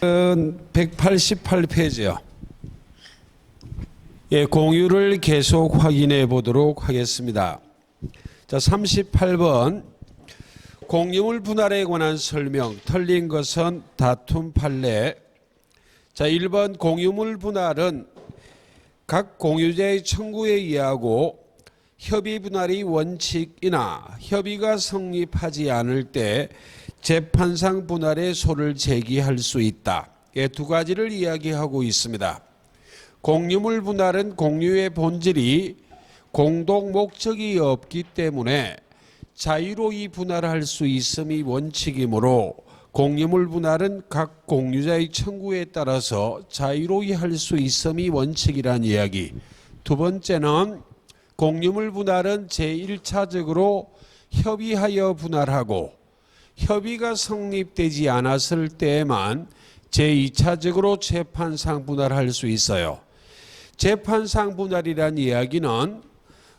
188페이지요. 예, 공유를 계속 확인해 보도록 하겠습니다. 자, 38번 공유물 분할에 관한 설명. 틀린 것은 다툼 판례. 자, 1번 공유물 분할은 각 공유자의 청구에 의하고 협의 분할이 원칙이나 협의가 성립하지 않을 때 재판상 분할의 소를 제기할 수 있다. 두 가지를 이야기하고 있습니다. 공유물 분할은 공유의 본질이 공동 목적이 없기 때문에 자유로이 분할할 수 있음이 원칙이므로 공유물 분할은 각 공유자의 청구에 따라서 자유로이 할 수 있음이 원칙이란 이야기. 두 번째는 공유물 분할은 제1차적으로 협의하여 분할하고 협의가 성립되지 않았을 때에만 제2차적으로 재판상 분할할 수 있어요. 재판상 분할이란 이야기는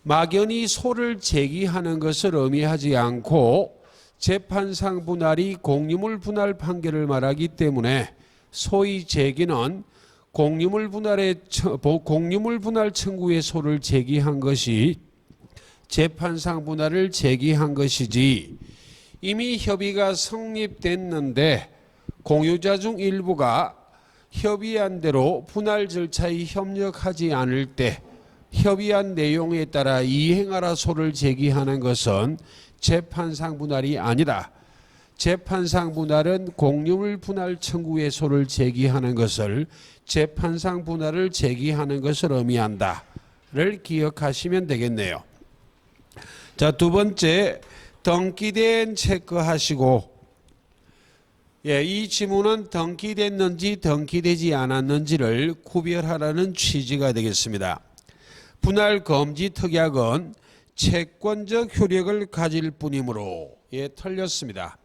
막연히 소를 제기하는 것을 의미하지 않고 재판상 분할이 공유물 분할 판결을 말하기 때문에 소의 제기는 공유물 분할 청구의 소를 제기한 것이 재판상 분할을 제기한 것이지, 이미 협의가 성립됐는데 공유자 중 일부가 협의한 대로 분할 절차에 협력하지 않을 때 협의한 내용에 따라 이행하라 소를 제기하는 것은 재판상 분할이 아니다. 재판상 분할은 공유물 분할 청구의 소를 제기하는 것을 재판상 분할을 제기하는 것을 의미한다를 기억하시면 되겠네요. 자, 두 번째, 등기된 체크하시고, 이 지문은 등기됐는지 등기되지 않았는지를 구별하라는 취지가 되겠습니다. 분할 금지 특약은 채권적 효력을 가질 뿐이므로 틀렸습니다.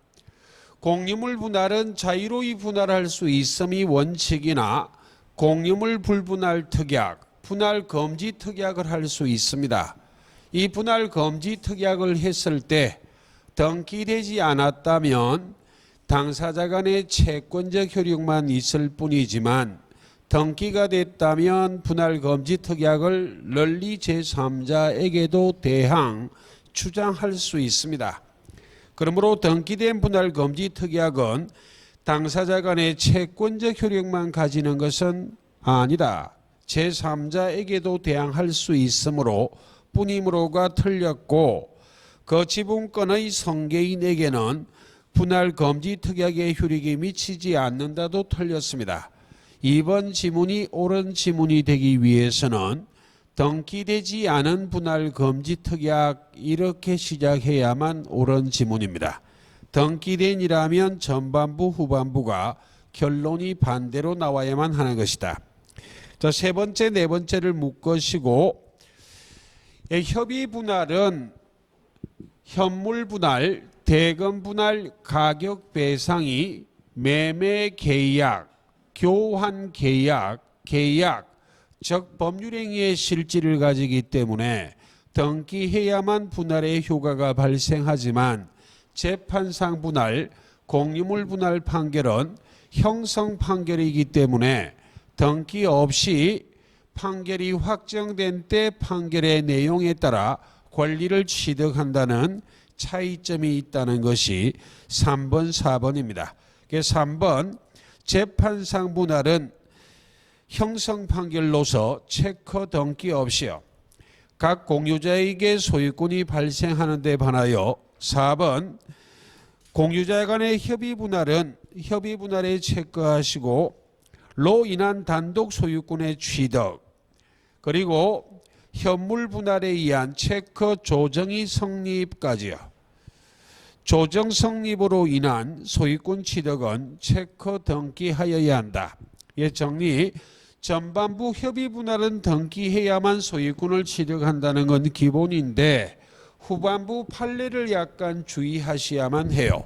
공유물 분할은 자유로이 분할할 수 있음이 원칙이나 공유물 불분할 특약, 분할 금지 특약을 할 수 있습니다. 이 분할 금지 특약을 했을 때 등기되지 않았다면 당사자 간의 채권적 효력만 있을 뿐이지만 등기가 됐다면 분할 금지 특약을 널리 제3자에게도 대항 주장할 수 있습니다. 그러므로 등기된 분할 금지 특약은 당사자 간의 채권적 효력만 가지는 것은 아니다. 제3자에게도 대항할 수 있으므로 뿐이므로가 틀렸고, 그 지분권의 성계인에게는 분할 금지 특약의 효력이 미치지 않는다도 틀렸습니다. 이번 지문이 옳은 지문이 되기 위해서는 등기되지 않은 분할 금지 특약 이렇게 시작해야만 옳은 지문입니다. 등기된이라면 전반부 후반부가 결론이 반대로 나와야만 하는 것이다. 자, 세 번째, 네 번째를 묶으시고, 협의 분할은 현물 분할, 대금 분할, 가격 배상이 매매 계약, 교환 계약, 즉 법률행위의 실질을 가지기 때문에 등기해야만 분할의 효과가 발생하지만 재판상 분할, 공유물 분할 판결은 형성 판결이기 때문에 등기 없이 판결이 확정된 때 판결의 내용에 따라 권리를 취득한다는 차이점이 있다는 것이 3번, 4번입니다. 3번, 재판상 분할은 형성 판결로서 체커 등기 없이요 각 공유자에게 소유권이 발생하는 데 반하여 4번, 공유자 간의 협의 분할은 협의 분할에 체크하시고 로 인한 단독 소유권의 취득, 그리고 현물 분할에 의한 체커 조정이 성립까지요. 조정 성립으로 인한 소유권 취득은 체커 등기하여야 한다. 정리. 전반부 협의 분할은 등기해야만 소유권을 취득한다는 건 기본인데 후반부 판례를 약간 주의하셔야만 해요.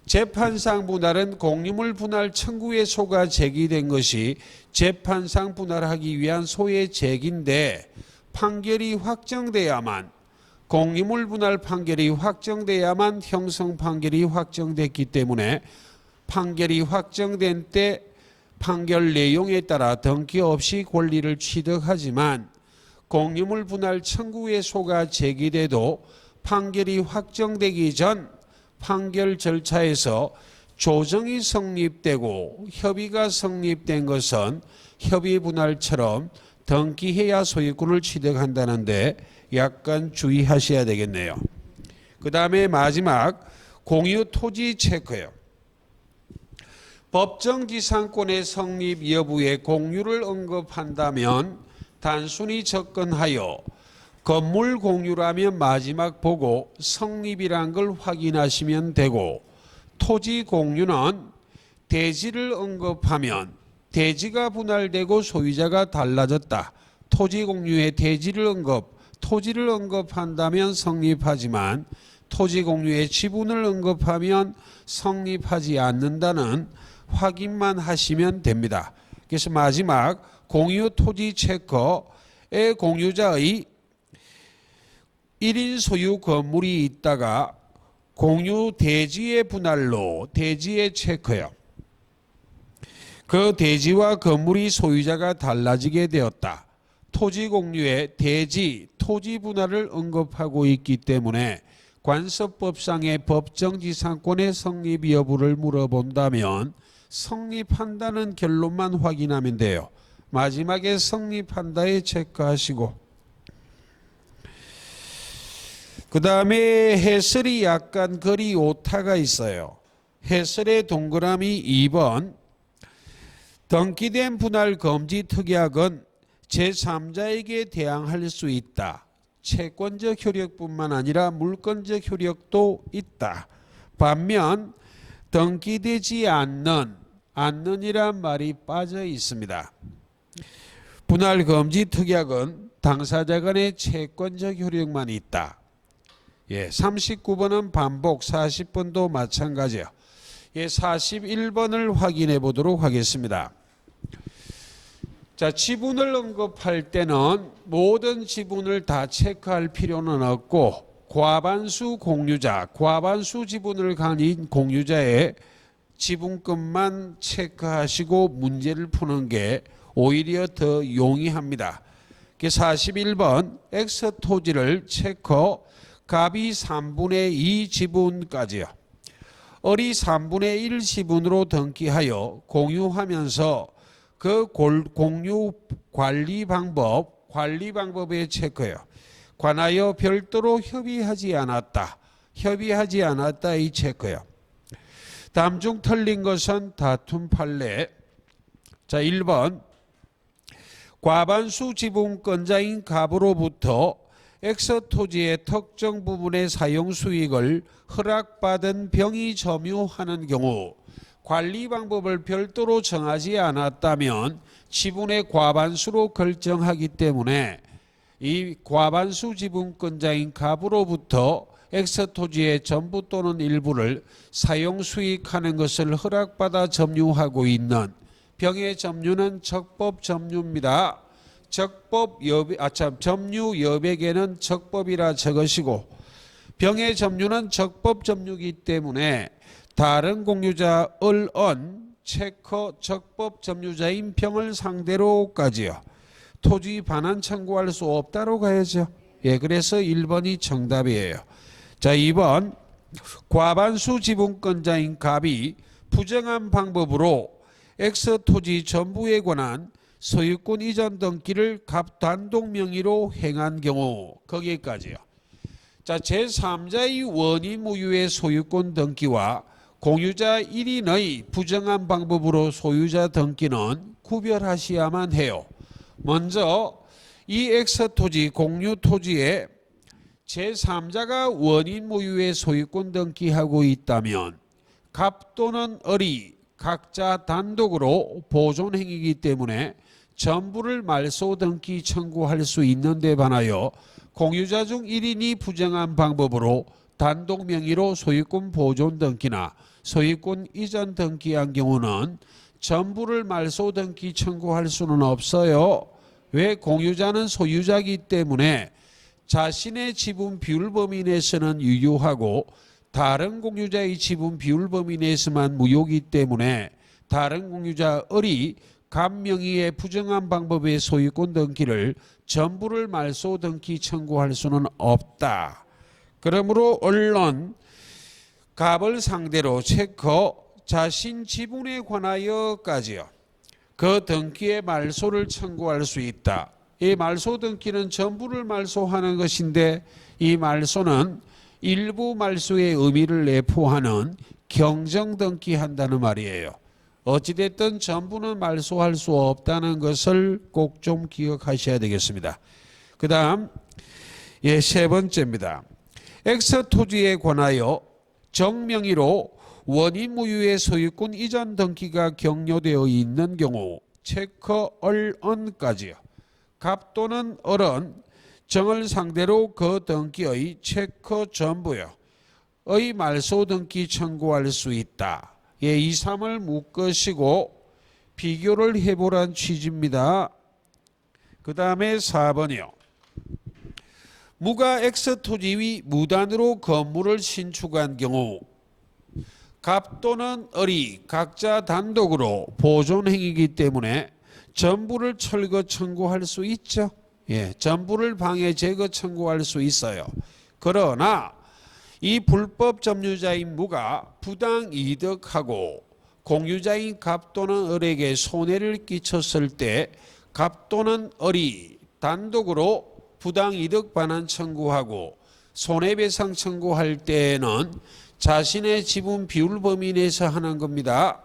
재판상 분할은 공유물 분할 청구의 소가 제기된 것이 재판상 분할하기 위한 소의 제기인데 판결이 확정돼야만, 공유물 분할 판결이 확정돼야만 형성 판결이 확정됐기 때문에 판결이 확정된 때 판결 내용에 따라 등기 없이 권리를 취득하지만 공유물 분할 청구 예소가 제기돼도 판결이 확정되기 전 판결 절차에서 조정이 성립되고 협의가 성립된 것은 협의 분할처럼 등기해야 소유권을 취득한다는데 약간 주의하셔야 되겠네요. 그 다음에 마지막 공유 토지 체크요. 법정지상권의 성립 여부에 공유를 언급한다면 단순히 접근하여 건물 공유라면 마지막 보고 성립이란 걸 확인하시면 되고, 토지 공유는 대지를 언급하면 대지가 분할되고 소유자가 달라졌다. 토지 공유에 토지를 언급한다면 성립하지만 토지 공유의 지분을 언급하면 성립하지 않는다는 확인만 하시면 됩니다. 그래서 마지막 공유 토지 체크의 공유자의 1인 소유 건물이 있다가 공유 대지의 분할로 대지의 체크요. 그 대지와 건물이 소유자가 달라지게 되었다. 토지 공유에 대지, 토지 분할을 언급하고 있기 때문에 관습법상의 법정지상권의 성립 여부를 물어본다면 성립한다는 결론만 확인하면 돼요. 마지막에 성립한다에 체크하시고, 그 다음에 해설이 약간 글이 오타가 있어요. 해설의 동그라미 2번, 등기된 분할 금지 특약은 제3자에게 대항할 수 있다. 채권적 효력뿐만 아니라 물권적 효력도 있다. 반면 등기되지 않는이란 말이 빠져 있습니다. 분할 금지 특약은 당사자 간의 채권적 효력만 있다. 39번은 반복, 40번도 마찬가지예요. 41번을 확인해 보도록 하겠습니다. 자, 지분을 언급할 때는 모든 지분을 다 체크할 필요는 없고 과반수 공유자, 과반수 지분을 가진 공유자의 지분권만 체크하시고 문제를 푸는 게 오히려 더 용이합니다. 41번 X 토지를 체크, 갑이 3분의 2 지분까지요. 을이 3분의 1 지분으로 등기하여 공유하면서 그 공유 관리 방법에 체크요. 관하여 별도로 협의하지 않았다 이 체크요. 다음 중 틀린 것은 다툼 판례. 자, 1번 과반수 지분권자인 갑으로부터 X 토지의 특정 부분의 사용 수익을 허락받은 병이 점유하는 경우 관리 방법을 별도로 정하지 않았다면 지분의 과반수로 결정하기 때문에 이 과반수 지분권자인 갑으로부터 X 토지의 전부 또는 일부를 사용 수익하는 것을 허락받아 점유하고 있는 병의 점유는 적법 점유입니다. 점유 여백에는 적법이라 적으시고 병의 점유는 적법 점유이기 때문에 다른 공유자 을은 체크 적법 점유자인 병을 상대로까지요. 토지 반환 청구할 수 없다로 가야죠. 그래서 1번이 정답이에요. 자, 2번 과반수 지분권자인 갑이 부정한 방법으로 X 토지 전부에 관한 소유권 이전 등기를 갑 단독 명의로 행한 경우 거기까지요. 자, 제3자의 원인 무효의 소유권 등기와 공유자 1인의 부정한 방법으로 소유자 등기는 구별하셔야만 해요. 먼저 이 X 토지 공유 토지에 제3자가 원인 무효의 소유권 등기하고 있다면 갑 또는 을이 각자 단독으로 보존행위이기 때문에 전부를 말소 등기 청구할 수 있는 데 반하여 공유자 중 1인이 부정한 방법으로 단독 명의로 소유권 보존 등기나 소유권 이전 등기한 경우는 전부를 말소 등기 청구할 수는 없어요. 왜? 공유자는 소유자이기 때문에 자신의 지분 비율 범위 내에서는 유효하고 다른 공유자의 지분 비율 범위 내에서만 무효이기 때문에 다른 공유자 을이 갑 명의의 부정한 방법의 소유권 등기를 전부를 말소 등기 청구할 수는 없다. 그러므로 언론 갑을 상대로 체커 자신 지분에 관하여까지요. 그 등기의 말소를 청구할 수 있다. 이 말소 등기는 전부를 말소하는 것인데 이 말소는 일부 말소의 의미를 내포하는 경정 등기한다는 말이에요. 어찌됐든 전부는 말소할 수 없다는 것을 꼭 좀 기억하셔야 되겠습니다. 그 다음 세 번째입니다. X 토지에 관하여 정명의로 원인무효의 소유권 이전 등기가 격려되어 있는 경우 체커 얼언까지요. 갑 또는 을은 정을 상대로 그 등기의 체커 전부요. 의 말소 등기 청구할 수 있다. 2, 3을 묶으시고 비교를 해보란 취지입니다. 그 다음에 4번이요. 무가 X 토지 위 무단으로 건물을 신축한 경우 갑 또는 을이 각자 단독으로 보존행위이기 때문에 전부를 철거 청구할 수 있죠. 전부를 방해 제거 청구할 수 있어요. 그러나 이 불법 점유자인 무가 부당 이득하고 공유자인 갑 또는 을에게 손해를 끼쳤을 때 갑 또는 을이 단독으로 부당 이득 반환 청구하고 손해배상 청구할 때에는 자신의 지분 비율 범위 내에서 하는 겁니다.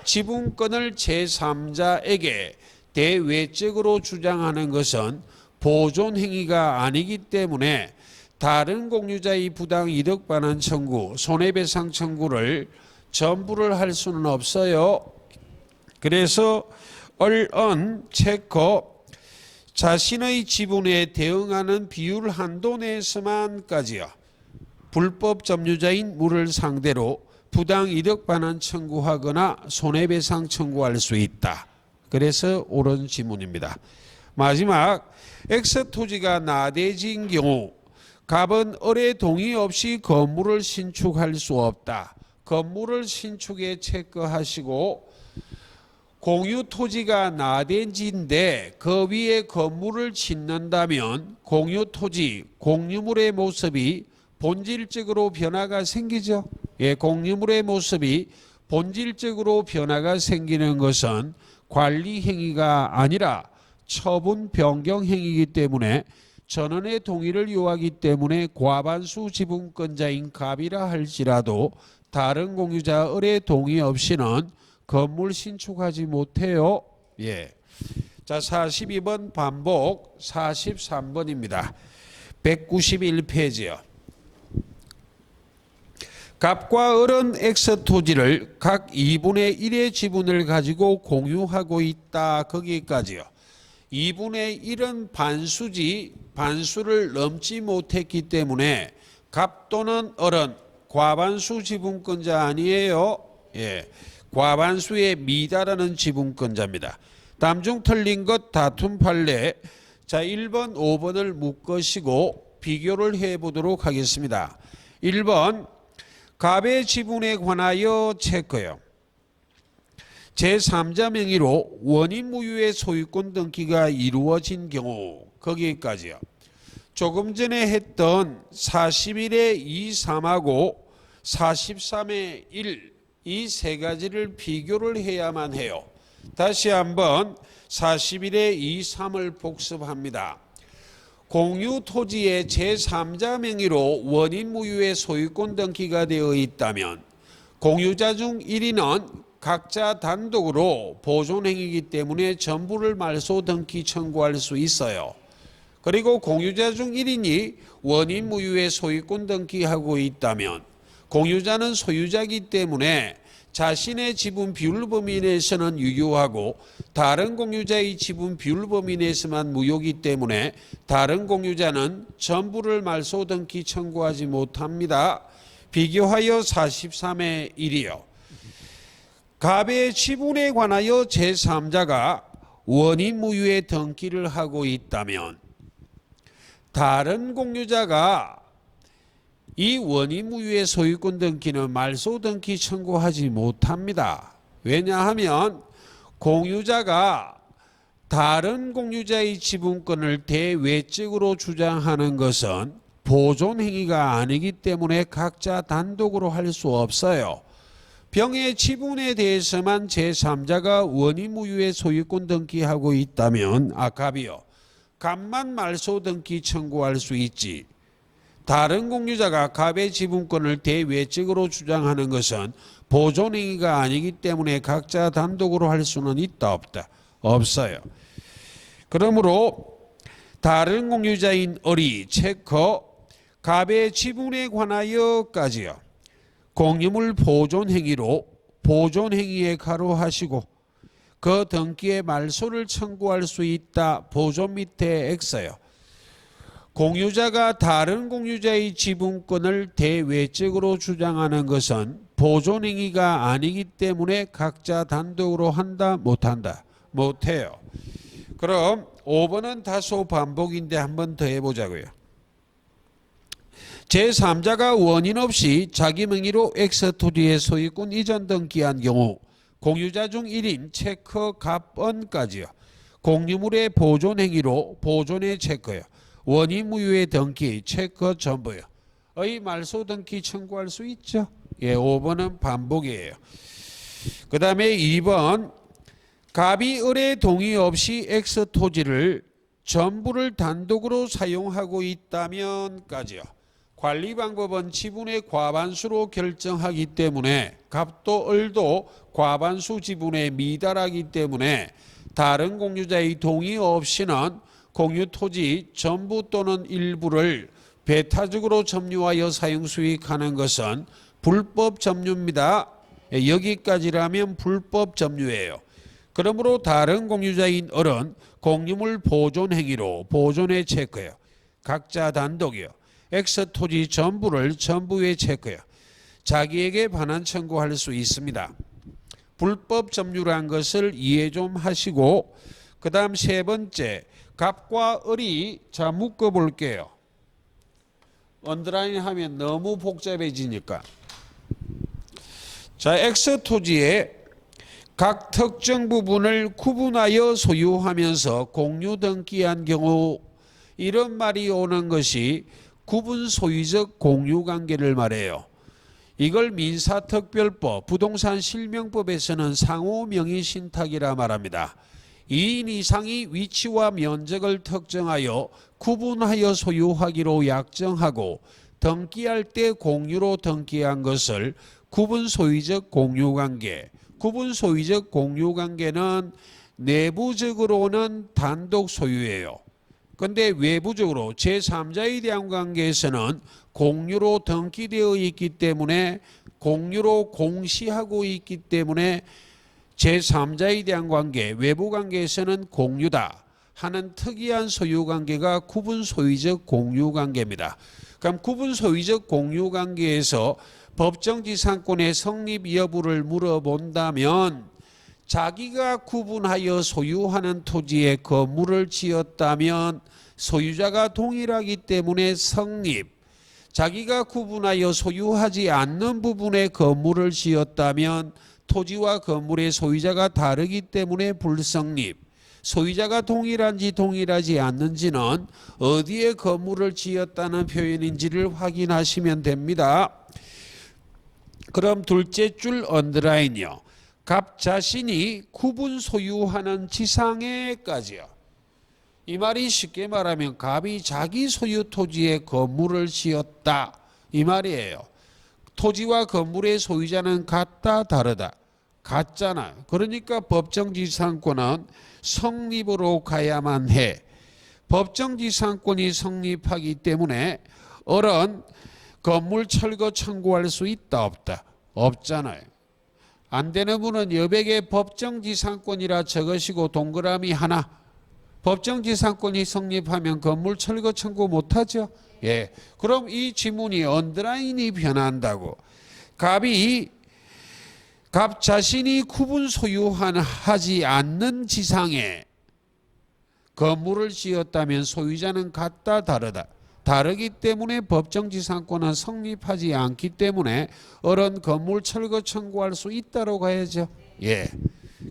지분권을 제3자에게 대외적으로 주장하는 것은 보존 행위가 아니기 때문에 다른 공유자의 부당 이득 반환 청구, 손해배상 청구를 전부를 할 수는 없어요. 그래서 얼언 체커 자신의 지분에 대응하는 비율 한도 내에서만까지요. 불법 점유자인 무를 상대로 부당 이득 반환 청구하거나 손해배상 청구할 수 있다. 그래서 옳은 지문입니다. 마지막 X 토지가 나대지인 경우 갑은 을의 동의 없이 건물을 신축할 수 없다. 건물을 신축에 체크하시고 공유 토지가 나대지인데 그 위에 건물을 짓는다면 공유 토지, 공유물의 모습이 본질적으로 변화가 생기죠. 공유물의 모습이 본질적으로 변화가 생기는 것은 관리 행위가 아니라 처분 변경 행위이기 때문에 전원의 동의를 요하기 때문에 과반수 지분권자인 갑이라 할지라도 다른 공유자 을의 동의 없이는 건물 신축하지 못해요. 자, 42번 반복 43번입니다. 191페이지요. 갑과 을은 X 토지를 각 2분의 1의 지분을 가지고 공유하고 있다. 거기까지요. 2분의 1은 반수지 반수를 넘지 못했기 때문에 갑 또는 을은 과반수 지분권자 아니에요. 과반수에 미달하는 지분권자입니다. 다음 중 틀린 것 다툼 판례. 자, 1번, 5번을 묶으시고 비교를 해보도록 하겠습니다. 1번 갑의 지분에 관하여 체크요. 제3자 명의로 원인무효의 소유권 등기가 이루어진 경우 거기까지요. 조금 전에 했던 41의 2, 3하고 43의 1 이 세 가지를 비교를 해야만 해요. 다시 한번 41의 2, 3을 복습합니다. 공유 토지의 제3자 명의로 원인무효의 소유권 등기가 되어 있다면 공유자 중 1인은 각자 단독으로 보존행위이기 때문에 전부를 말소 등기 청구할 수 있어요. 그리고 공유자 중 1인이 원인무효의 소유권 등기하고 있다면 공유자는 소유자이기 때문에 자신의 지분 비율 범위 내에서는 유효하고 다른 공유자의 지분 비율 범위 내에서만 무효이기 때문에 다른 공유자는 전부를 말소 등기 청구하지 못합니다. 비교하여 43의 1이요. 갑의 지분에 관하여 제3자가 원인무효의 등기를 하고 있다면 다른 공유자가 이 원인무효의 소유권 등기는 말소 등기 청구하지 못합니다. 왜냐하면 공유자가 다른 공유자의 지분권을 대외적으로 주장하는 것은 보존행위가 아니기 때문에 각자 단독으로 할 수 없어요. 병의 지분에 대해서만 제3자가 원의무효의 소유권 등기하고 있다면 갑이요. 갑만 말소 등기 청구할 수 있지. 다른 공유자가 갑의 지분권을 대외적으로 주장하는 것은 보존행위가 아니기 때문에 각자 단독으로 할 수는 있다 없다? 없어요. 그러므로 다른 공유자인 을이 체커 갑의 지분에 관하여까지요. 공유물 보존행위로 보존행위에 가로하시고 그 등기의 말소를 청구할 수 있다. 보존 밑에 X요. 공유자가 다른 공유자의 지분권을 대외적으로 주장하는 것은 보존행위가 아니기 때문에 각자 단독으로 한다 못한다? 못해요. 그럼 5번은 다소 반복인데 한 번 더 해보자고요. 제3자가 원인 없이 자기 명의로 X토지의 소유권 이전 등기한 경우 공유자 중 1인 체커 갑언까지요. 공유물의 보존행위로 보존의 체커요. 원의무효의 등기 체커 전부요. 의 말소 등기 청구할 수 있죠. 예, 5번은 반복이에요. 그 다음에 2번 갑이 을의 동의 없이 X토지를 전부를 단독으로 사용하고 있다면까지요. 관리 방법은 지분의 과반수로 결정하기 때문에 갑도 을도 과반수 지분에 미달하기 때문에 다른 공유자의 동의 없이는 공유 토지 전부 또는 일부를 배타적으로 점유하여 사용 수익하는 것은 불법 점유입니다. 여기까지라면 불법 점유예요. 그러므로 다른 공유자인 을은 공유물 보존 행위로 보존의 체크요. 각자 단독이요. X토지 전부를 전부의 체크요. 자기에게 반환 청구할 수 있습니다. 불법 점유란 것을 이해 좀 하시고 그 다음 세 번째 갑과 을이 자 묶어볼게요. 언더라인 하면 너무 복잡해지니까. 자, X토지의 각 특정 부분을 구분하여 소유하면서 공유 등기한 경우 이런 말이 오는 것이 구분 소유적 공유관계를 말해요. 이걸 민사특별법, 부동산 실명법에서는 상호명의신탁이라 말합니다. 2인 이상이 위치와 면적을 특정하여 구분하여 소유하기로 약정하고 등기할 때 공유로 등기한 것을 구분 소유적 공유관계, 구분 소유적 공유관계는 내부적으로는 단독 소유예요. 그런데 외부적으로 제3자에 대한 관계에서는 공유로 등기되어 있기 때문에 공유로 공시하고 있기 때문에 제3자에 대한 관계, 외부 관계에서는 공유다 하는 특이한 소유관계가 구분 소유적 공유관계입니다. 그럼 구분 소유적 공유관계에서 법정지상권의 성립 여부를 물어본다면 자기가 구분하여 소유하는 토지에 건물을 지었다면 소유자가 동일하기 때문에 성립. 자기가 구분하여 소유하지 않는 부분에 건물을 지었다면 토지와 건물의 소유자가 다르기 때문에 불성립. 소유자가 동일한지 동일하지 않는지는 어디에 건물을 지었다는 표현인지를 확인하시면 됩니다. 그럼 둘째 줄 언더라인이요. 갑 자신이 구분 소유하는 지상에까지요. 이 말이 쉽게 말하면 갑이 자기 소유 토지에 건물을 지었다 이 말이에요. 토지와 건물의 소유자는 같다 다르다? 같잖아요. 그러니까 법정지상권은 성립으로 가야만 해. 법정지상권이 성립하기 때문에 을은 건물 철거 청구할 수 있다 없다? 없잖아요. 안 되는 분은 여백에 법정지상권이라 적으시고 동그라미 하나. 법정지상권이 성립하면 건물 철거 청구 못하죠? 예. 그럼 이 지문이 언더라인이 변한다고. 갑 자신이 구분 소유하지 않는 지상에 건물을 지었다면 소유자는 같다 다르다? 다르기 때문에 법정지상권은 성립하지 않기 때문에 을은 건물 철거 청구할 수 있다고 가야죠. 예.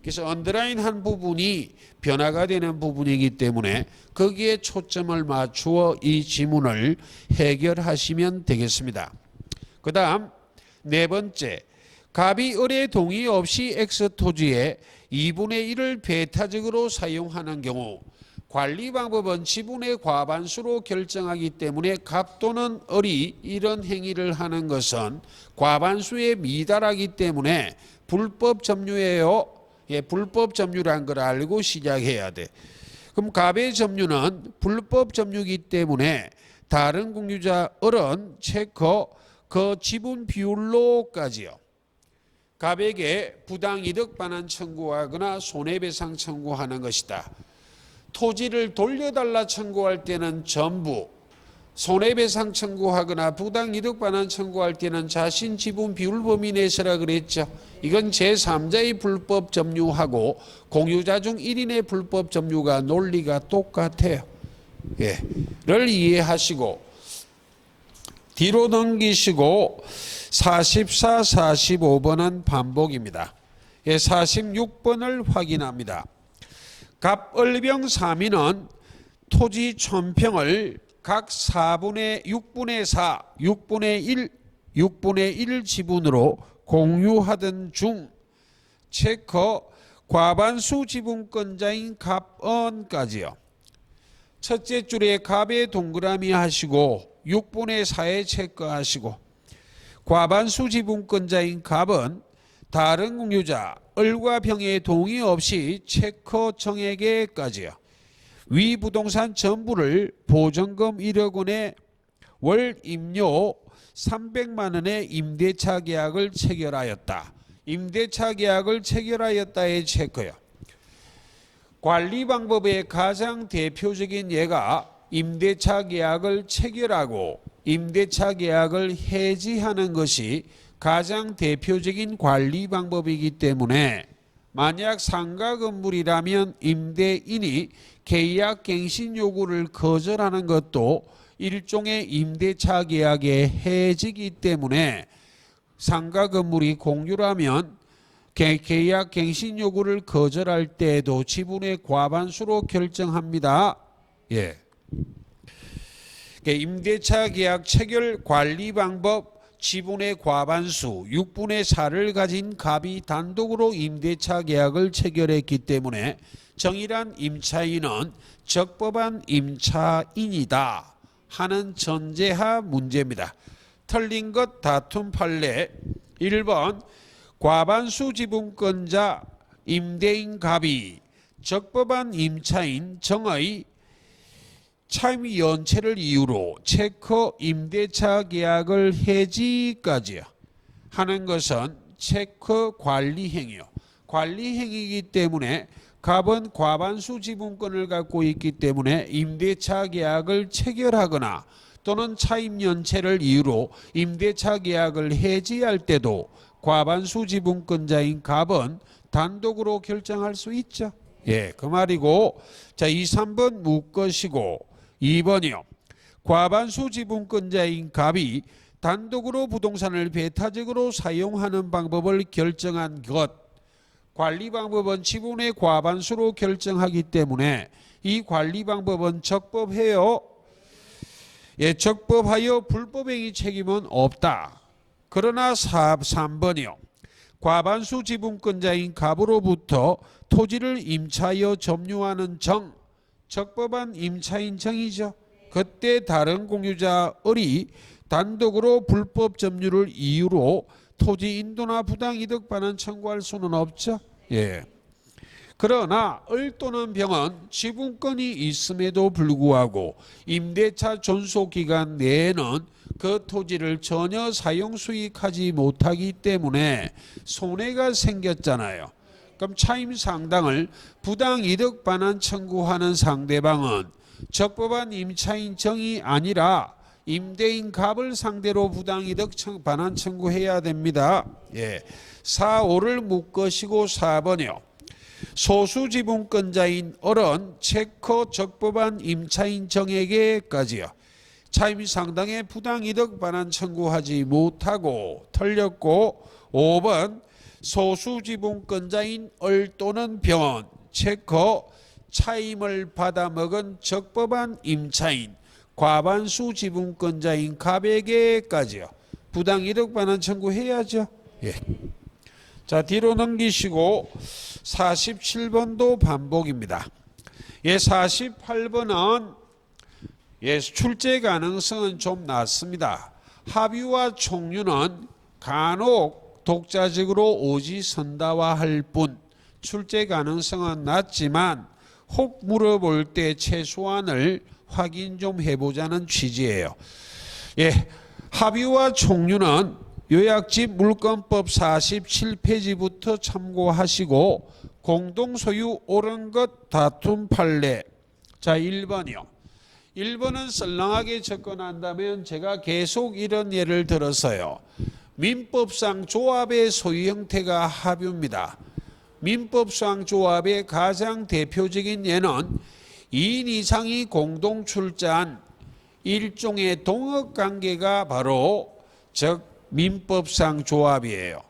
그래서 언더라인한 부분이 변화가 되는 부분이기 때문에 거기에 초점을 맞추어 이 지문을 해결하시면 되겠습니다. 그 다음 네 번째, 갑이 을의 동의 없이 X토지에 2분의 1을 배타적으로 사용하는 경우 관리 방법은 지분의 과반수로 결정하기 때문에 갑 또는 을이 이런 행위를 하는 것은 과반수에 미달하기 때문에 불법 점유예요. 예, 불법 점유란 걸 알고 시작해야 돼. 그럼 갑의 점유는 불법 점유이기 때문에 다른 공유자 을은 체커 그 지분 비율로까지요. 갑에게 부당이득 반환 청구하거나 손해배상 청구하는 것이다. 토지를 돌려달라 청구할 때는 전부, 손해배상 청구하거나 부당이득 반환 청구할 때는 자신 지분 비율 범위 내에서라 그랬죠. 이건 제3자의 불법 점유하고 공유자 중 1인의 불법 점유가 논리가 똑같아요. 예. 를 이해하시고 뒤로 넘기시고 44, 45번은 반복입니다. 예, 46번을 확인합니다. 갑을병 3인은 토지 1000평을 각 6분의 4, 6분의 1 지분으로 공유하던 중 체커 과반수 지분권자인 갑은까지요. 첫째 줄에 갑의 동그라미 하시고 6분의 4에 체크하시고 과반수 지분권자인 갑은 다른 공유자 을과 병의 동의 없이 체커 정액에까지요. 위 부동산 전부를 보증금 1억 원에 월 임료 300만 원의 임대차 계약을 체결하였다. 임대차 계약을 체결하였다의 체크요. 관리 방법의 가장 대표적인 예가 임대차 계약을 체결하고 임대차 계약을 해지하는 것이 가장 대표적인 관리 방법이기 때문에 만약 상가 건물이라면 임대인이 계약 갱신 요구를 거절하는 것도 일종의 임대차 계약의 해지이기 때문에 상가 건물이 공유라면 계약 갱신 요구를 거절할 때에도 지분의 과반수로 결정합니다. 예. 임대차 계약 체결 관리 방법 지분의 과반수 6분의 4를 가진 갑이 단독으로 임대차 계약을 체결했기 때문에 정의란 임차인은 적법한 임차인이다 하는 전제하 문제입니다. 틀린 것 다툼 판례 1번 과반수 지분권자 임대인 갑이 적법한 임차인 정의 차임 연체를 이유로 체커 임대차 계약을 해지까지 하는 것은 체커 관리 행위요. 관리 행위이기 때문에 갑은 과반수 지분권을 갖고 있기 때문에 임대차 계약을 체결하거나 또는 차임 연체를 이유로 임대차 계약을 해지할 때도 과반수 지분권자인 갑은 단독으로 결정할 수 있죠. 예, 그 말이고 자 2, 3번 묶으시고 2번이요. 과반수 지분권자인 갑이 단독으로 부동산을 배타적으로 사용하는 방법을 결정한 것. 관리 방법은 지분의 과반수로 결정하기 때문에 이 관리 방법은 적법해요. 예, 적법하여 불법행위 책임은 없다. 그러나 3번이요. 과반수 지분권자인 갑으로부터 토지를 임차하여 점유하는 정. 적법한 임차인 정이죠. 그때 다른 공유자 을이 단독으로 불법 점유를 이유로 토지 인도나 부당이득 반환 청구할 수는 없죠. 예. 그러나 을 또는 병은 지분권이 있음에도 불구하고 임대차 존속기간 내에는 그 토지를 전혀 사용 수익하지 못하기 때문에 손해가 생겼잖아요. 그럼 차임 상당을 부당이득 반환 청구하는 상대방은 적법한 임차인 정이 아니라 임대인 갑을 상대로 부당이득 반환 청구해야 됩니다. 예. 4, 5를 묶으시고 4번이요. 소수지분권자인 을은 체커 적법한 임차인 정에게까지요. 차임 상당의 부당이득 반환 청구하지 못하고 틀렸고 5번 소수지분권자인 을 또는 병원, 체커, 차임을 받아먹은 적법한 임차인, 과반수 지분권자인 갑에게까지요. 부당이득 반환 청구해야죠. 예. 자, 뒤로 넘기시고 47번도 반복입니다. 예, 48번은 예, 출제 가능성은 좀 낮습니다. 합의와 총류는 간혹 독자적으로 오지선다화할 뿐 출제 가능성은 낮지만 혹 물어볼 때 최소한을 확인 좀 해보자는 취지예요. 예, 합의와 총류는 요약집 물권법 47페이지부터 참고하시고 공동소유 옳은 것 다툼 판례. 자, 1번이요. 1번은 썰렁하게 접근한다면 제가 계속 이런 예를 들어서요. 민법상 조합의 소유 형태가 합유입니다. 민법상 조합의 가장 대표적인 예는 2인 이상이 공동 출자한 일종의 동업관계가 바로 즉 민법상 조합이에요.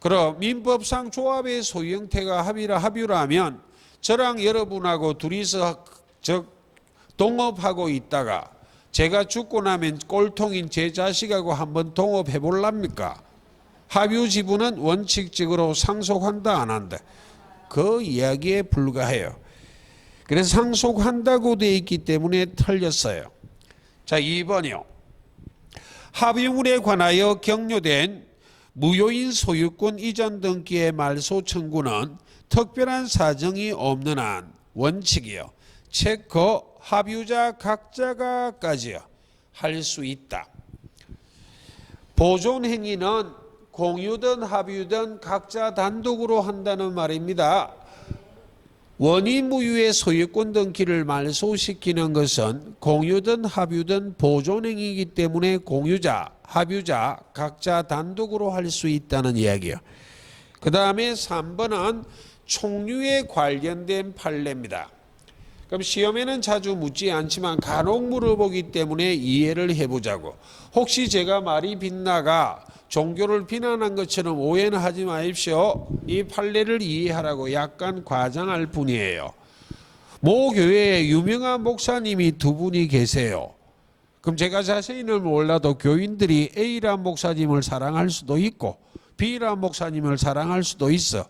그럼 민법상 조합의 소유 형태가 합유라면 저랑 여러분하고 둘이서 즉 동업하고 있다가 제가 죽고 나면 꼴통인 제 자식하고 한번 동업해 볼랍니까? 합유 지분은 원칙적으로 상속한다 안 한다? 그 이야기에 불과해요. 그래서 상속한다고 되어 있기 때문에 틀렸어요. 자, 2번이요. 합유물에 관하여 격려된 무효인 소유권 이전 등기의 말소 청구는 특별한 사정이 없는 한 원칙이요. 체커 합유자 각자가까지요 할 수 있다. 보존 행위는 공유든 합유든 각자 단독으로 한다는 말입니다. 원의무효의 소유권 등기를 말소시키는 것은 공유든 합유든 보존행위이기 때문에 공유자, 합유자 각자 단독으로 할 수 있다는 이야기예요. 그 다음에 3번은 총류에 관련된 판례입니다. 그럼 시험에는 자주 묻지 않지만 간혹 물어보기 때문에 이해를 해보자고. 혹시 제가 말이 빗나가 종교를 비난한 것처럼 오해는 하지 마십시오. 이 판례를 이해하라고 약간 과장할 뿐이에요. 모 교회에 유명한 목사님이 두 분이 계세요. 그럼 제가 자세히는 몰라도 교인들이 A란 목사님을 사랑할 수도 있고 B란 목사님을 사랑할 수도 있어.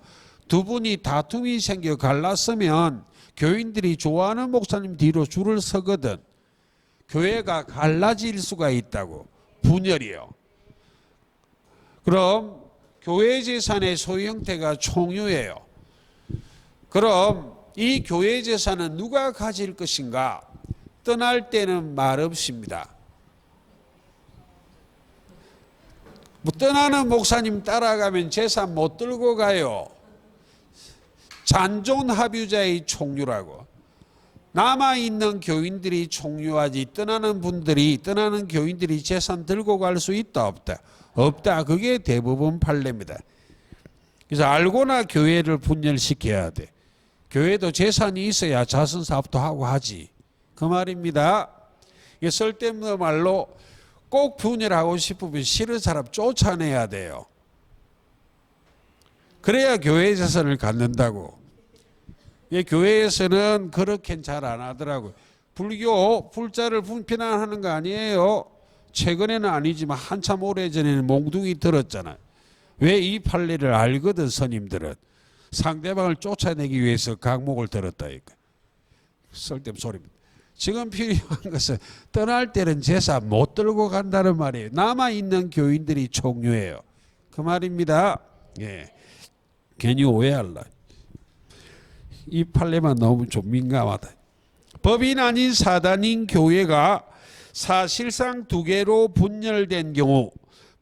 두 분이 다툼이 생겨 갈랐으면 교인들이 좋아하는 목사님 뒤로 줄을 서거든. 교회가 갈라질 수가 있다고. 분열이요. 그럼 교회 재산의 소유 형태가 총유예요. 그럼 이 교회 재산은 누가 가질 것인가? 떠날 때는 말없습니다. 뭐 떠나는 목사님 따라가면 재산 못 들고 가요. 잔존 합유자의 총유라고. 남아있는 교인들이 총유하지 떠나는 교인들이 재산 들고 갈 수 있다 없다? 없다. 그게 대부분 판례입니다. 그래서 알고나 교회를 분열시켜야 돼. 교회도 재산이 있어야 자선사업도 하고 하지. 그 말입니다. 이게 쓸데없는 말로 꼭 분열하고 싶으면 싫은 사람 쫓아내야 돼요. 그래야 교회 재산을 갖는다고. 교회에서는 그렇게는 잘 안 하더라고요. 불교 불자를 비난하는 거 아니에요. 최근에는 아니지만 한참 오래전에는 몽둥이 들었잖아요. 왜 이 판례를 알거든. 스님들은 상대방을 쫓아내기 위해서 강목을 들었다니까. 쓸데없는 소리입니다. 지금 필요한 것은 떠날 때는 재산 못 들고 간다는 말이에요. 남아있는 교인들이 총유예요. 그 말입니다. 예. 괜히 오해할라. 이 판례만 너무 좀 민감하다. 법인 아닌 사단인 교회가 사실상 두 개로 분열된 경우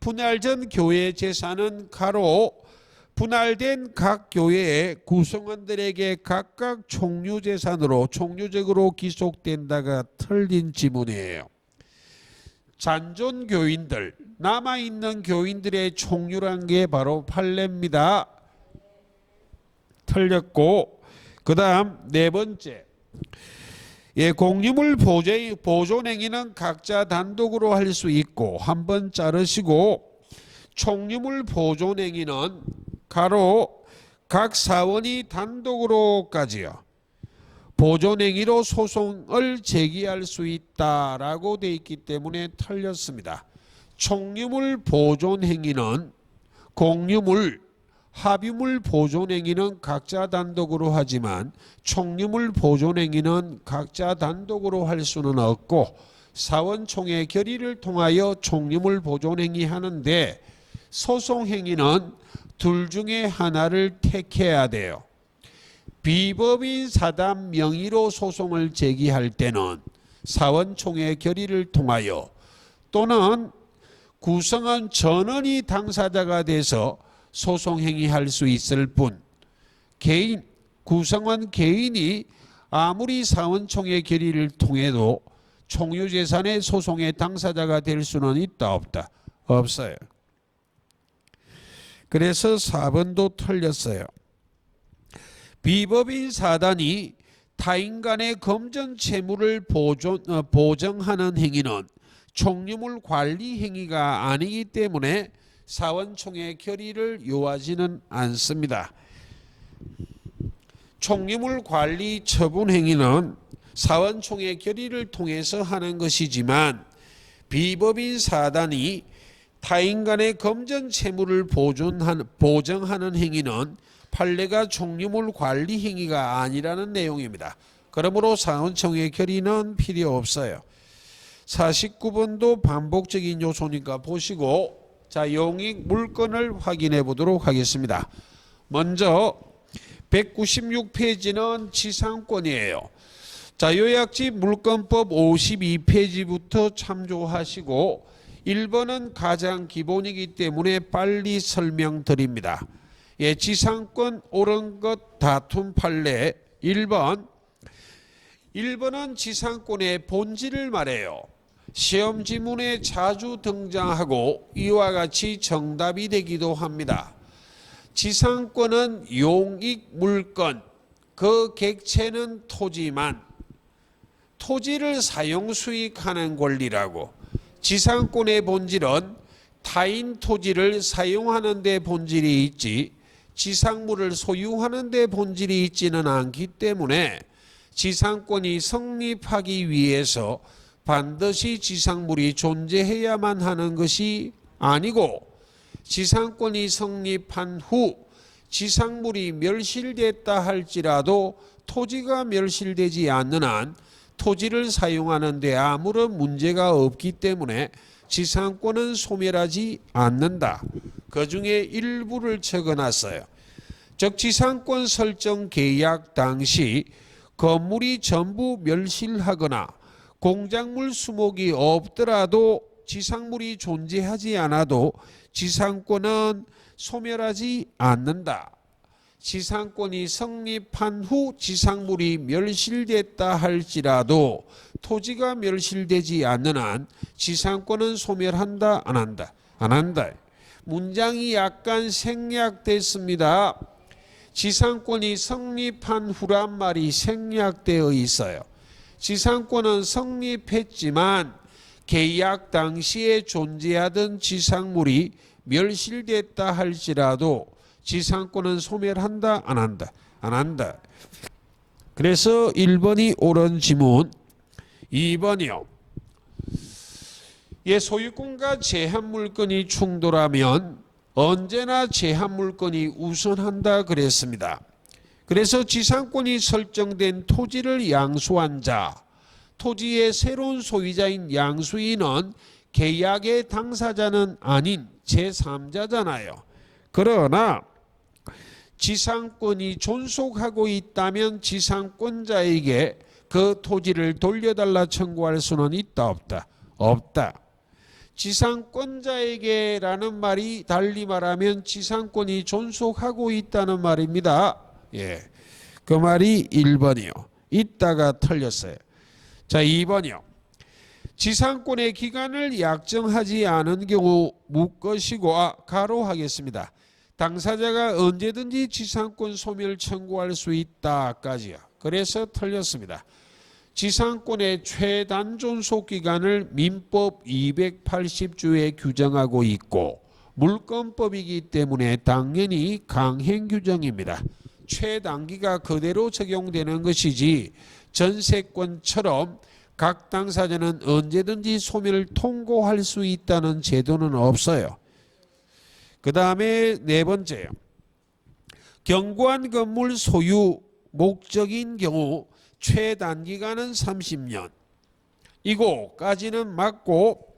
분할 전 교회 재산은 가로 분할된 각 교회의 구성원들에게 각각 총유 재산으로 총유적으로 기속된다가 틀린 지문이에요. 잔존 교인들, 남아있는 교인들의 총유란 게 바로 판례입니다. 틀렸고, 그 다음 네 번째, 공유물 보존행위는 각자 단독으로 할 수 있고 한 번 자르시고 총유물 보존행위는 가로 각 사원이 단독으로까지요. 보존행위로 소송을 제기할 수 있다라고 돼 있기 때문에 틀렸습니다. 총유물 보존행위는 공유물, 합유물 보존행위는 각자 단독으로 하지만 총유물 보존행위는 각자 단독으로 할 수는 없고 사원총회 결의를 통하여 총유물 보존행위 하는데 소송행위는 둘 중에 하나를 택해야 돼요. 비법인 사단 명의로 소송을 제기할 때는 사원총회 결의를 통하여 또는 구성원 전원이 당사자가 돼서 소송행위할 수 있을 뿐 구성원 개인이 아무리 사원총회 결의를 통해도 총유재산의 소송의 당사자가 될 수는 있다 없다? 없어요. 그래서 4번도 틀렸어요. 비법인 사단이 타인 간의 금전 채무를 보정하는 행위는 총유물 관리 행위가 아니기 때문에 사원총회 결의를 요하지는 않습니다. 총유물 관리 처분 행위는 사원총회 결의를 통해서 하는 것이지만 비법인 사단이 타인 간의 금전 채무를 보정하는 행위는 판례가 총유물 관리 행위가 아니라는 내용입니다. 그러므로 사원총회 결의는 필요 없어요. 49번도 반복적인 요소니까 보시고 자 용익 물건을 확인해 보도록 하겠습니다. 먼저 196페이지는 지상권이에요. 자 요약지 물건법 52페이지부터 참조하시고 1번은 가장 기본이기 때문에 빨리 설명드립니다. 예, 지상권 옳은 것 다툼 판례 1번은 지상권의 본질을 말해요. 시험 지문에 자주 등장하고 이와 같이 정답이 되기도 합니다. 지상권은 용익 물건, 그 객체는 토지만 토지를 사용 수익하는 권리라고. 지상권의 본질은 타인 토지를 사용하는 데 본질이 있지 지상물을 소유하는 데 본질이 있지는 않기 때문에 지상권이 성립하기 위해서 반드시 지상물이 존재해야만 하는 것이 아니고 지상권이 성립한 후 지상물이 멸실됐다 할지라도 토지가 멸실되지 않는 한 토지를 사용하는 데 아무런 문제가 없기 때문에 지상권은 소멸하지 않는다. 그 중에 일부를 적어놨어요. 즉 지상권 설정 계약 당시 건물이 전부 멸실하거나 공작물 수목이 없더라도 지상물이 존재하지 않아도 지상권은 소멸하지 않는다. 지상권이 성립한 후 지상물이 멸실됐다 할지라도 토지가 멸실되지 않는 한 지상권은 소멸한다 안 한다? 안 한다. 문장이 약간 생략됐습니다. 지상권이 성립한 후란 말이 생략되어 있어요. 지상권은 성립했지만 계약 당시에 존재하던 지상물이 멸실됐다 할지라도 지상권은 소멸한다 안 한다? 안 한다. 그래서 1번이 옳은 지문. 2번이요. 소유권과 제한물건이 충돌하면 언제나 제한물건이 우선한다 그랬습니다. 그래서 지상권이 설정된 토지를 양수한 자, 토지의 새로운 소유자인 양수인은 계약의 당사자는 아닌 제3자잖아요. 그러나 지상권이 존속하고 있다면 지상권자에게 그 토지를 돌려달라 청구할 수는 있다 없다? 없다. 지상권자에게라는 말이 달리 말하면 지상권이 존속하고 있다는 말입니다. 예, 그 말이 1번이요. 있다가 틀렸어요. 자 2번이요. 지상권의 기간을 약정하지 않은 경우 묻것이고 가로하겠습니다. 당사자가 언제든지 지상권 소멸 청구할 수 있다까지요. 그래서 틀렸습니다. 지상권의 최단 존속 기간을 민법 280조에 규정하고 있고 물권법이기 때문에 당연히 강행 규정입니다. 최단기가 그대로 적용되는 것이지 전세권처럼 각 당사자는 언제든지 소멸을 통고할 수 있다는 제도는 없어요. 그 다음에 네 번째요. 경관 건물 소유 목적인 경우 최단기간은 30년. 이거까지는 맞고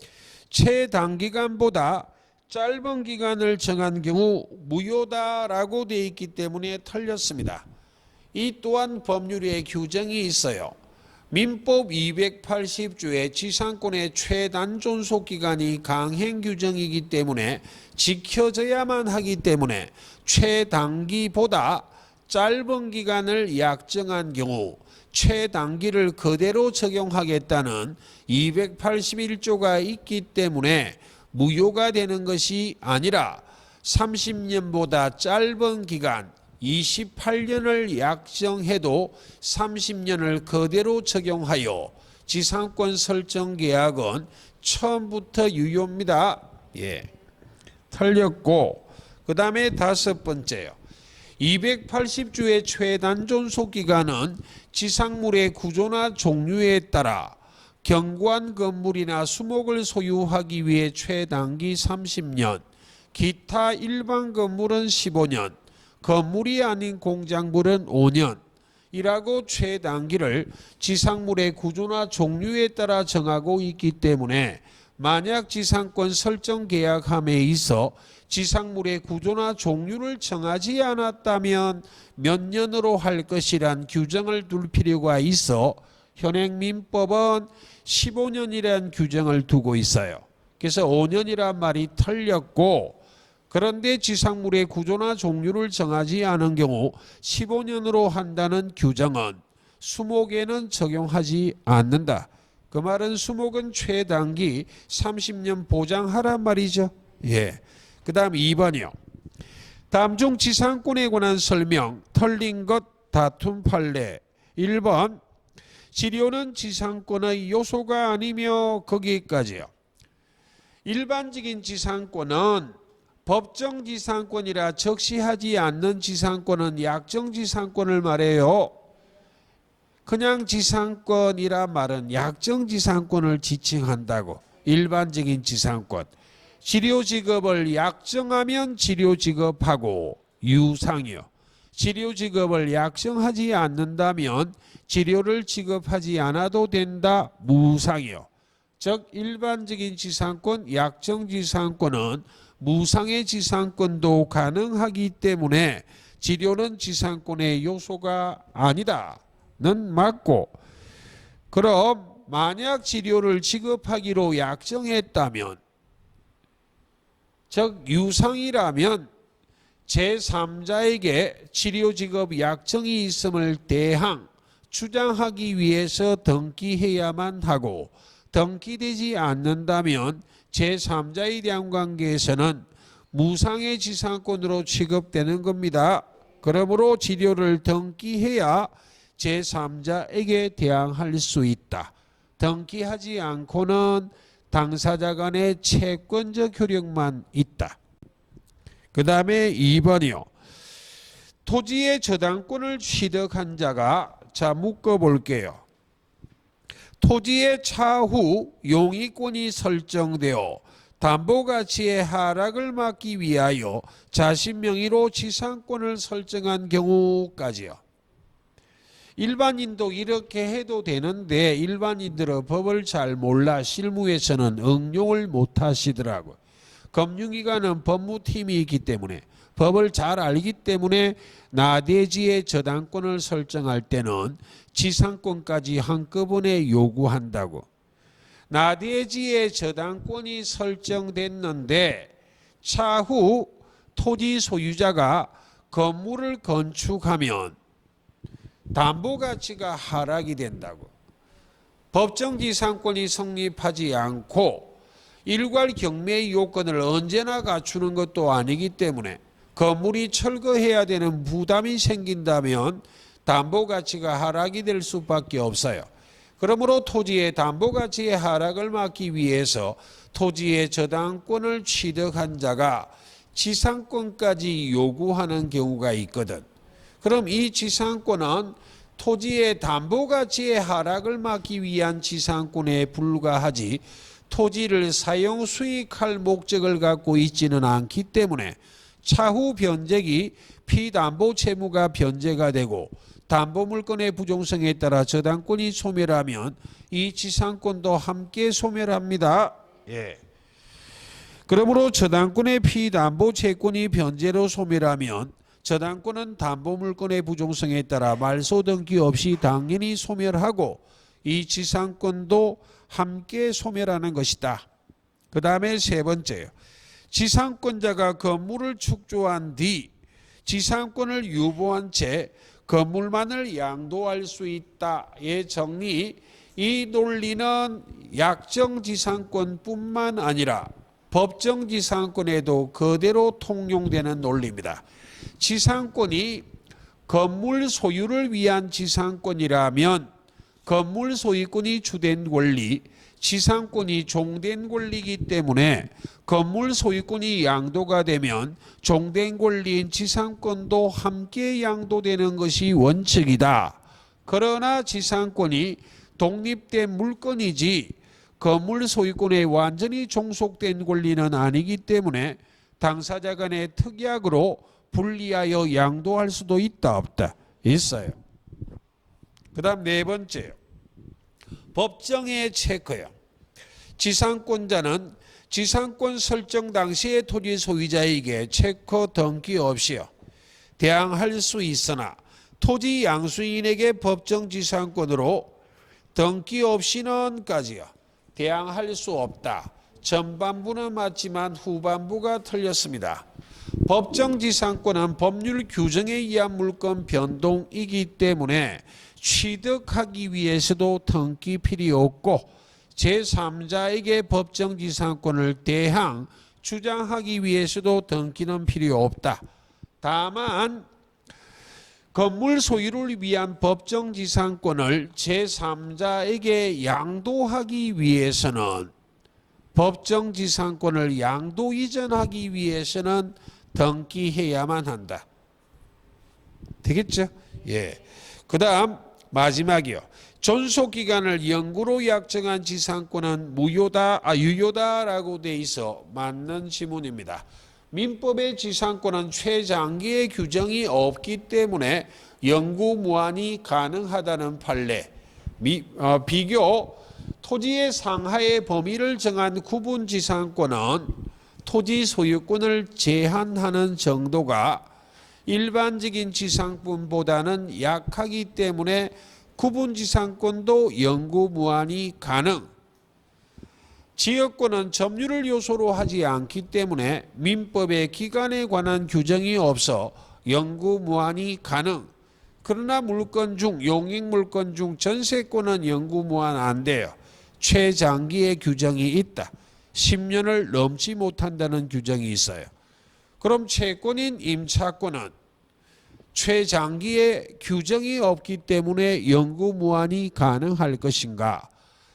최단기간보다 짧은 기간을 정한 경우 무효다라고 되어 있기 때문에 틀렸습니다. 이 또한 법률에 규정이 있어요. 민법 280조의 지상권의 최단 존속기간이 강행 규정이기 때문에 지켜져야만 하기 때문에 최단기보다 짧은 기간을 약정한 경우 최단기를 그대로 적용하겠다는 281조가 있기 때문에 무효가 되는 것이 아니라 30년보다 짧은 기간 28년을 약정해도 30년을 그대로 적용하여 지상권 설정 계약은 처음부터 유효입니다. 예, 틀렸고 그 다음에 다섯 번째요. 280주의 최단 존속 기간은 지상물의 구조나 종류에 따라 경관 건물이나 수목을 소유하기 위해 최단기 30년, 기타 일반 건물은 15년, 건물이 아닌 공작물은 5년이라고 최단기를 지상물의 구조나 종류에 따라 정하고 있기 때문에 만약 지상권 설정 계약함에 있어 지상물의 구조나 종류를 정하지 않았다면 몇 년으로 할 것이란 규정을 둘 필요가 있어 현행 민법은 15년이라는 규정을 두고 있어요. 그래서 5년이란 말이 틀렸고 그런데 지상물의 구조나 종류를 정하지 않은 경우 15년으로 한다는 규정은 수목에는 적용하지 않는다. 그 말은 수목은 최단기 30년 보장하란 말이죠. 예. 그 다음 2번이요. 다음 중 지상권에 관한 설명 틀린 것 다툼 판례 1번 지료는 지상권의 요소가 아니며 거기까지요. 일반적인 지상권은 법정 지상권이라 적시하지 않는 지상권은 약정 지상권을 말해요. 그냥 지상권이라 말은 약정 지상권을 지칭한다고. 일반적인 지상권. 지료지급을 약정하면 지료지급하고 유상이요. 지료지급을 약정하지 않는다면 지료를 지급하지 않아도 된다 무상이요. 즉 일반적인 지상권, 약정 지상권은 무상의 지상권도 가능하기 때문에 지료는 지상권의 요소가 아니다는 맞고 그럼 만약 지료를 지급하기로 약정했다면 즉 유상이라면 제3자에게 치료지급 약정이 있음을 대항 주장하기 위해서 등기해야만 하고 등기되지 않는다면 제3자에 대한 관계에서는 무상의 지상권으로 취급되는 겁니다. 그러므로 지료를 등기해야 제3자에게 대항할 수 있다. 등기하지 않고는 당사자 간의 채권적 효력만 있다. 그 다음에 2번이요. 토지의 저당권을 취득한 자가 자 묶어볼게요. 토지의 차후 용의권이 설정되어 담보가치의 하락을 막기 위하여 자신 명의로 지상권을 설정한 경우까지요. 일반인도 이렇게 해도 되는데 일반인들은 법을 잘 몰라 실무에서는 응용을 못 하시더라고요. 금융기관은 법무팀이 있기 때문에 법을 잘 알기 때문에 나대지의 저당권을 설정할 때는 지상권까지 한꺼번에 요구한다고. 나대지의 저당권이 설정됐는데 차후 토지 소유자가 건물을 건축하면 담보가치가 하락이 된다고. 법정지상권이 성립하지 않고 일괄 경매의 요건을 언제나 갖추는 것도 아니기 때문에 건물이 철거해야 되는 부담이 생긴다면 담보가치가 하락이 될 수밖에 없어요. 그러므로 토지의 담보가치의 하락을 막기 위해서 토지의 저당권을 취득한 자가 지상권까지 요구하는 경우가 있거든. 그럼 이 지상권은 토지의 담보가치의 하락을 막기 위한 지상권에 불과하지 토지를 사용 수익할 목적을 갖고 있지는 않기 때문에 차후 변제기 피담보 채무가 변제가 되고 담보물건의 부종성에 따라 저당권이 소멸하면 이 지상권도 함께 소멸합니다. 예. 그러므로 저당권의 피담보 채권이 변제로 소멸하면 저당권은 담보물건의 부종성에 따라 말소 등기 없이 당연히 소멸하고 이 지상권도 함께 소멸하는 것이다. 그 다음에 세 번째요. 지상권자가 건물을 축조한 뒤 지상권을 유보한 채 건물만을 양도할 수 있다의 정리. 이 논리는 약정지상권뿐만 아니라 법정지상권에도 그대로 통용되는 논리입니다. 지상권이 건물 소유를 위한 지상권이라면 건물 소유권이 주된 권리, 지상권이 종된 권리이기 때문에 건물 소유권이 양도가 되면 종된 권리인 지상권도 함께 양도되는 것이 원칙이다. 그러나 지상권이 독립된 물건이지 건물 소유권에 완전히 종속된 권리는 아니기 때문에 당사자 간의 특약으로 분리하여 양도할 수도 있다 없다? 있어요. 그 다음 네 번째요. 법정의 체크요. 지상권자는 지상권 설정 당시의 토지 소유자에게 체크 등기 없이요 대항할 수 있으나 토지 양수인에게 법정 지상권으로 등기 없이는까지요 대항할 수 없다. 전반부는 맞지만 후반부가 틀렸습니다. 법정 지상권은 법률 규정에 의한 물건 변동이기 때문에 취득하기 위해서도 등기 필요 없고 제3자에게 법정 지상권을 대항 주장하기 위해서도 등기는 필요 없다. 다만 건물 소유를 위한 법정 지상권을 제3자에게 양도하기 위해서는 법정 지상권을 양도 이전하기 위해서는 등기해야만 한다. 되겠죠? 예. 그 다음 마지막이요. 존속기간을 영구로 약정한 지상권은 유효다라고 돼 있어 맞는 지문입니다. 민법의 지상권은 최장기의 규정이 없기 때문에 영구 무한이 가능하다는 판례. 비교 토지의 상하의 범위를 정한 구분 지상권은 토지 소유권을 제한하는 정도가 일반적인 지상권보다는 약하기 때문에 구분 지상권도 영구 무한이 가능. 지역권은 점유를 요소로 하지 않기 때문에 민법의 기간에 관한 규정이 없어 영구 무한이 가능. 그러나 물건 중 용익물건 중 전세권은 영구 무한 안 돼요. 최장기의 규정이 있다. 10년을 넘지 못한다는 규정이 있어요. 그럼 채권인 임차권은 최장기의 규정이 없기 때문에 영구 무한이 가능할 것인가?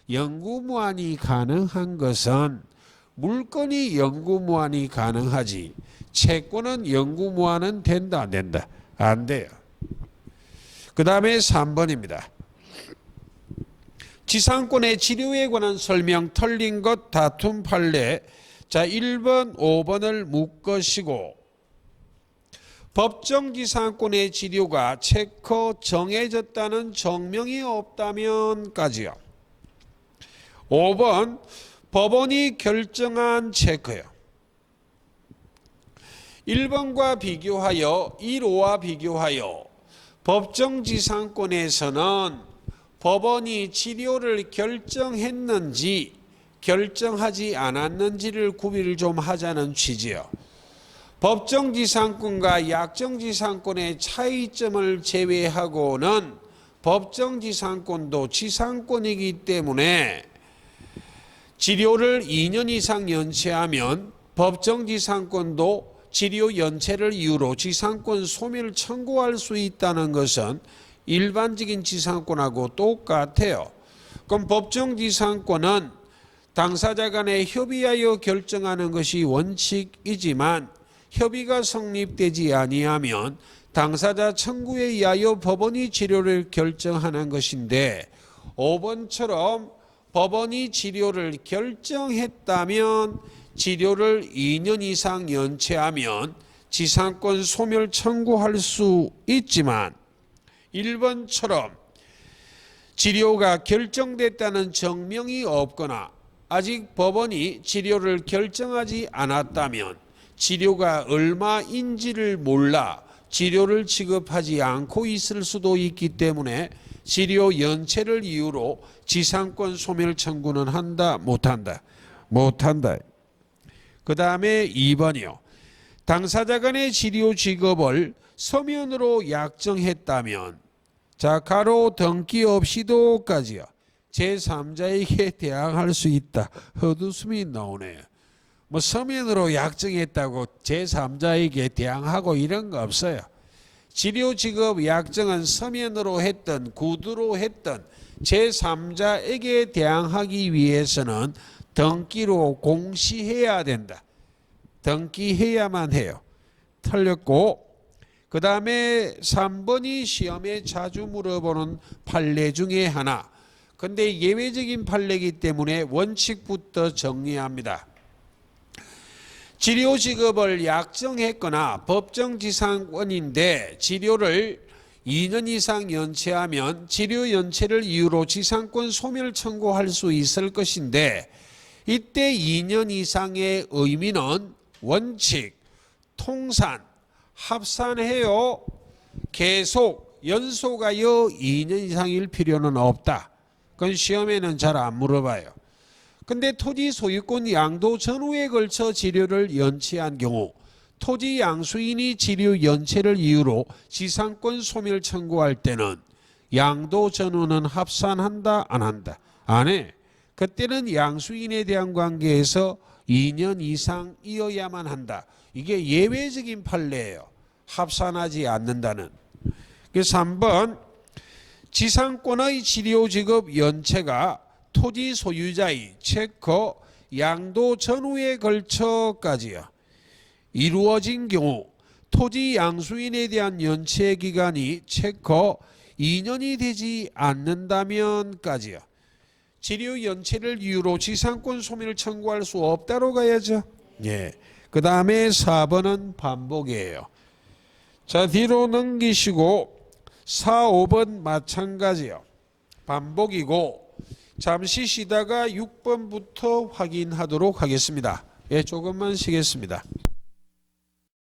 영구 무한이 가능한 것은 물건이 영구 무한이 가능하지 채권은 영구 무한은 된다 안 된다? 안 돼요. 그 다음에 3번입니다. 지상권의 지료에 관한 설명 틀린 것 다툼 판례. 자, 1번 5번을 묶으시고 법정 지상권의 지료가 체커 정해졌다는 정명이 없다면까지요. 5번 법원이 결정한 체크요. 1번과 비교하여 1호와 비교하여 법정 지상권에서는 법원이 지료를 결정했는지 결정하지 않았는지를 구비를 좀 하자는 취지요. 법정지상권과 약정지상권의 차이점을 제외하고는 법정지상권도 지상권이기 때문에 지료를 2년 이상 연체하면 법정지상권도 지료 연체를 이유로 지상권 소멸을 청구할 수 있다는 것은 일반적인 지상권하고 똑같아요. 그럼 법정지상권은 당사자 간에 협의하여 결정하는 것이 원칙이지만 협의가 성립되지 아니하면 당사자 청구에 의하여 법원이 치료를 결정하는 것인데 5번처럼 법원이 치료를 결정했다면 치료를 2년 이상 연체하면 지상권 소멸 청구할 수 있지만 1번처럼 치료가 결정됐다는 증명이 없거나 아직 법원이 치료를 결정하지 않았다면 치료가 얼마인지를 몰라 치료를 지급하지 않고 있을 수도 있기 때문에 치료 연체를 이유로 지상권 소멸 청구는 한다 못한다? 못한다. 그 다음에 2번이요. 당사자 간의 치료 지급을 서면으로 약정했다면 자 가로 등기 없이도까지요. 제3자에게 대항할 수 있다. 헛웃음이 나오네요. 뭐 서면으로 약정했다고 제3자에게 대항하고 이런 거 없어요. 치료 지급 약정은 서면으로 했던 구두로 했던 제3자에게 대항하기 위해서는 등기로 공시해야 된다. 등기해야만 해요. 틀렸고 그 다음에 3번이 시험에 자주 물어보는 판례 중에 하나. 근데 예외적인 판례이기 때문에 원칙부터 정리합니다. 치료 지급을 약정했거나 법정지상권인데 치료를 2년 이상 연체하면 치료 연체를 이유로 지상권 소멸 청구할 수 있을 것인데 이때 2년 이상의 의미는 원칙, 통산, 합산해요. 계속 연소가요 2년 이상일 필요는 없다. 그건 시험에는 잘 안 물어봐요. 근데 토지 소유권 양도 전후에 걸쳐 치료를 연체한 경우 토지 양수인이 치료 연체를 이유로 지상권 소멸 청구할 때는 양도 전후는 합산한다 안 한다? 안 해. 그때는 양수인에 대한 관계에서 2년 이상이어야만 한다. 이게 예외적인 판례예요. 합산하지 않는다는. 그래서 3번 지상권의 치료 지급 연체가 토지 소유자의 체커 양도 전후에 걸쳐까지요. 이루어진 경우 토지 양수인에 대한 연체 기간이 체커 2년이 되지 않는다면까지요. 치료 연체를 이유로 지상권 소멸을 청구할 수 없다로 가야죠. 예. 그 다음에 4번은 반복이에요. 자, 뒤로 넘기시고 4, 5번 마찬가지요. 반복이고 잠시 쉬다가 6번부터 확인하도록 하겠습니다. 예, 조금만 쉬겠습니다.